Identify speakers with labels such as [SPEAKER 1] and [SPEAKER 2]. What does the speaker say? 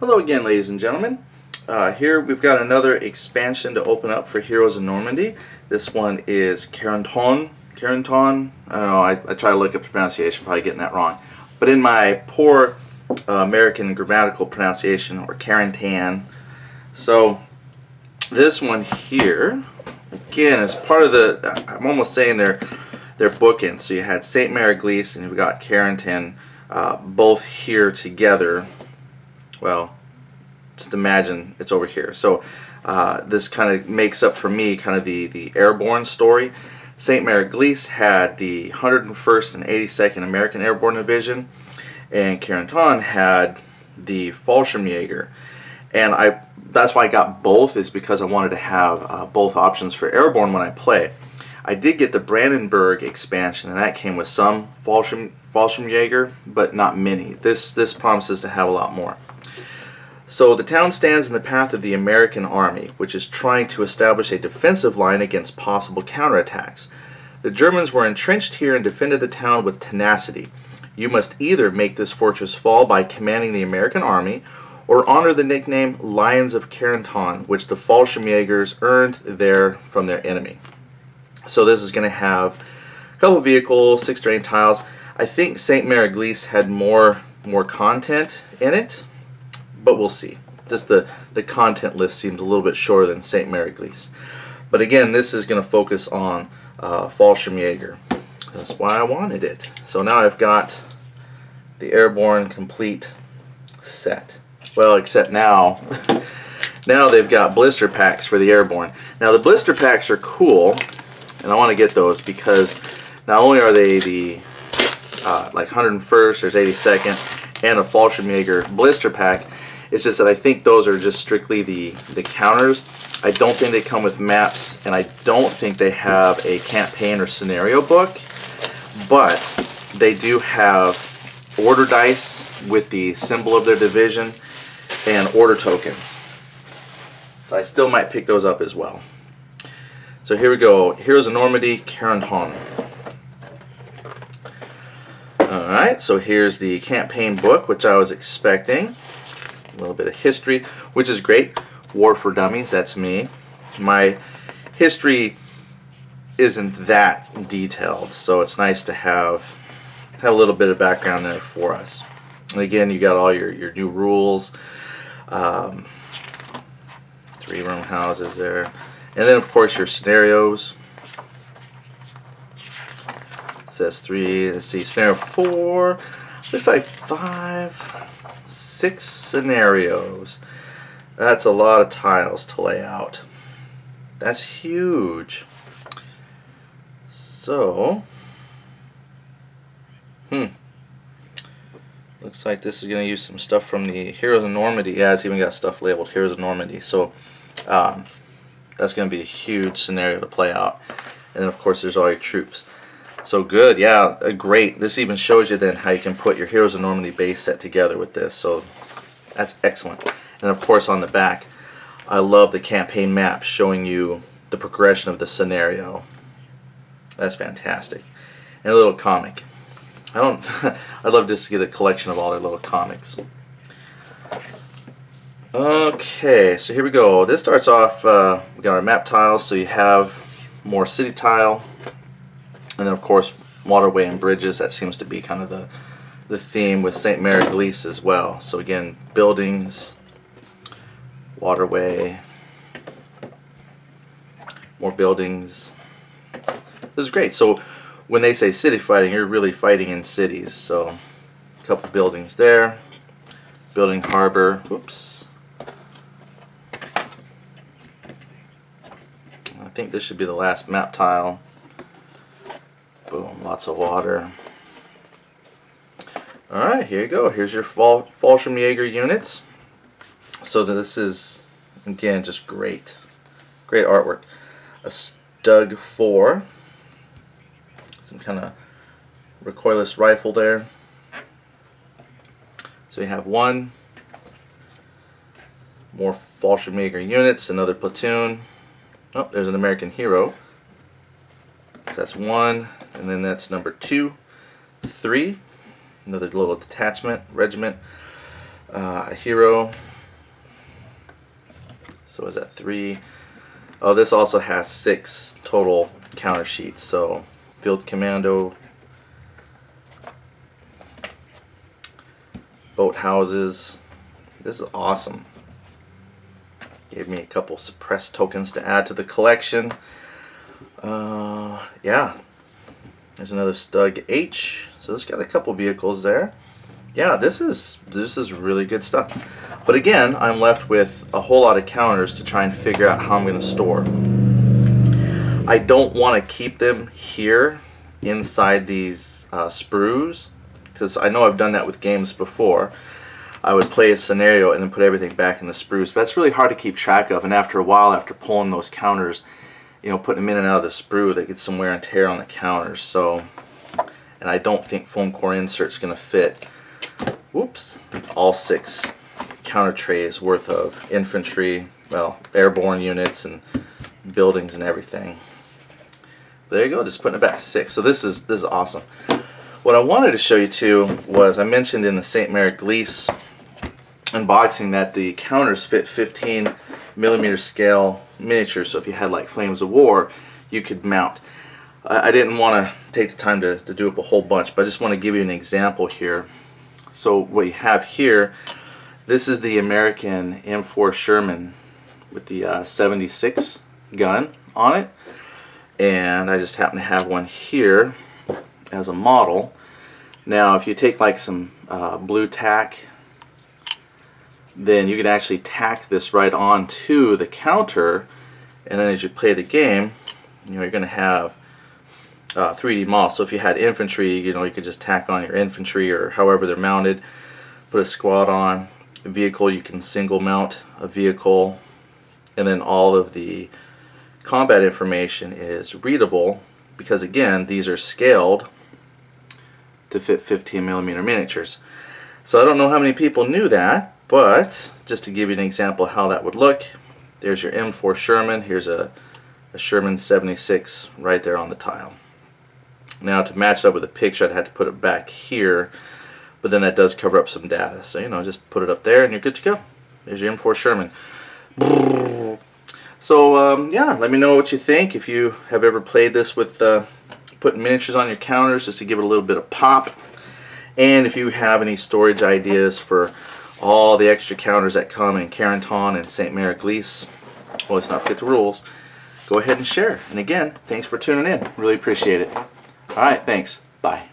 [SPEAKER 1] Hello again, ladies and gentlemen. Here we've got another expansion to open up for Heroes in Normandy. This one is Carentan. Carentan? I don't know, I try to look up the pronunciation, probably getting that wrong. But in my poor American grammatical pronunciation, or Carentan. So this one here, again, is part of the, I'm almost saying they're bookends. So you had St. Mary Glees and you've got Carentan, both here together. Well, just imagine it's over here. So this kind of makes up for me kind of the airborne story. St. Mary Glees had the 101st and 82nd American Airborne Division, and Carentan had the Fallschirmjäger. And that's why I got both, is because I wanted to have both options for airborne when I play. I did get the Brandenburg expansion, and that came with some Fallschirmjäger, but not many. This promises to have a lot more. So the town stands in the path of the American army, which is trying to establish a defensive line against possible counterattacks. The Germans were entrenched here and defended the town with tenacity. You must either make this fortress fall by commanding the American army, or honor the nickname Lions of Carentan, which the Fallschirmjägers earned there from their enemy. So this is going to have a couple vehicles, 6 terrain tiles. I think St. Mary Glees had more content in it, but we'll see. Just the content list seems a little bit shorter than St. Mary Glees. But again, this is going to focus on Fallschirmjäger. That's why I wanted it. So now I've got the airborne complete set. Well, except now, now they've got blister packs for the airborne. Now the blister packs are cool, and I want to get those because not only are they the like 101st, there's 82nd, and a Fallschirmjäger blister pack. It's just that I think those are just strictly the counters. I don't think they come with maps, and I don't think they have a campaign or scenario book, but they do have order dice with the symbol of their division and order tokens. So I still might pick those up as well. So here we go. Heroes of Normandie Carentan. Alright, so here's the campaign book, which I was expecting. A little bit of history, which is great. War for Dummies, that's me. My history isn't that detailed, so it's nice to have a little bit of background there for us. And again, you got all your new rules, 3-room houses there, and then of course your scenarios. It says 3. Let's see, scenario 4. Looks like 5. 6 scenarios. That's a lot of tiles to lay out. That's huge. So, looks like this is going to use some stuff from the Heroes of Normandy. Yeah, it's even got stuff labeled Heroes of Normandy. So, that's going to be a huge scenario to play out. And then, of course, there's all your troops. So good, yeah, great. This even shows you then how you can put your Heroes of Normandy base set together with this. So that's excellent. And of course on the back, I love the campaign map showing you the progression of the scenario. That's fantastic. And a little comic. I'd love just to get a collection of all their little comics. Okay, so here we go. This starts off, we got our map tiles, so you have more city tile. And then of course waterway and bridges. That seems to be kind of the theme with St. Mary Glees as well. So again, buildings, waterway, more buildings. This is great. So when they say city fighting, you're really fighting in cities. So a couple buildings there, building harbor. Whoops. I think this should be the last map tile. Boom, lots of water. Alright, here you go. Here's your Fallschirmjäger units. So this is, again, just great. Great artwork. A Stug 4. Some kind of recoilless rifle there. So you have one. More Fallschirmjäger units, another platoon. Oh, there's an American hero. So that's 1, and then that's number 2, 3, another little detachment, regiment, a hero, So is that 3? Oh, this also has 6 total counter sheets. So Field Commando, boat houses. This is awesome. Gave me a couple suppressed tokens to add to the collection. Yeah, there's another Stug H. So it's got a couple vehicles there. Yeah, this is really good stuff. But again, I'm left with a whole lot of counters to try and figure out how I'm going to store. I don't want to keep them here inside these sprues, because I know I've done that with games before. I would play a scenario and then put everything back in the sprues. But that's really hard to keep track of, and after a while, after pulling those counters, you know, putting them in and out of the sprue, they get some wear and tear on the counters. So, and I don't think foam core insert's going to fit, whoops, all 6 counter trays worth of infantry, well, airborne units and buildings and everything. There you go, just putting it back 6. So this is awesome. What I wanted to show you too was, I mentioned in the St. Mary Glees unboxing that the counters fit 15mm scale miniatures. So if you had like Flames of War, you could mount. I didn't want to take the time to do up a whole bunch, but I just want to give you an example here. So what you have here, this is the American M4 Sherman with the 76 gun on it, and I just happen to have one here as a model. Now if you take like some blue tack, then you can actually tack this right onto the counter, and then as you play the game, you know, you're going to have 3D models. So if you had infantry, you know, you could just tack on your infantry or however they're mounted, put a squad on. A vehicle, you can single mount a vehicle, and then all of the combat information is readable, because again, these are scaled to fit 15mm miniatures. So I don't know how many people knew that, but just to give you an example of how that would look, there's your M4 Sherman. Here's a Sherman 76 right there on the tile. Now to match it up with the picture, I'd have to put it back here, but then that does cover up some data. So, you know, just put it up there and you're good to go. There's your M4 Sherman. So yeah, let me know what you think. If you have ever played this with putting miniatures on your counters just to give it a little bit of pop, and if you have any storage ideas for all the extra counters that come in Carentan and St. Mary Glees, well, let's not forget the rules. Go ahead and share. And again, thanks for tuning in. Really appreciate it. Alright, thanks. Bye.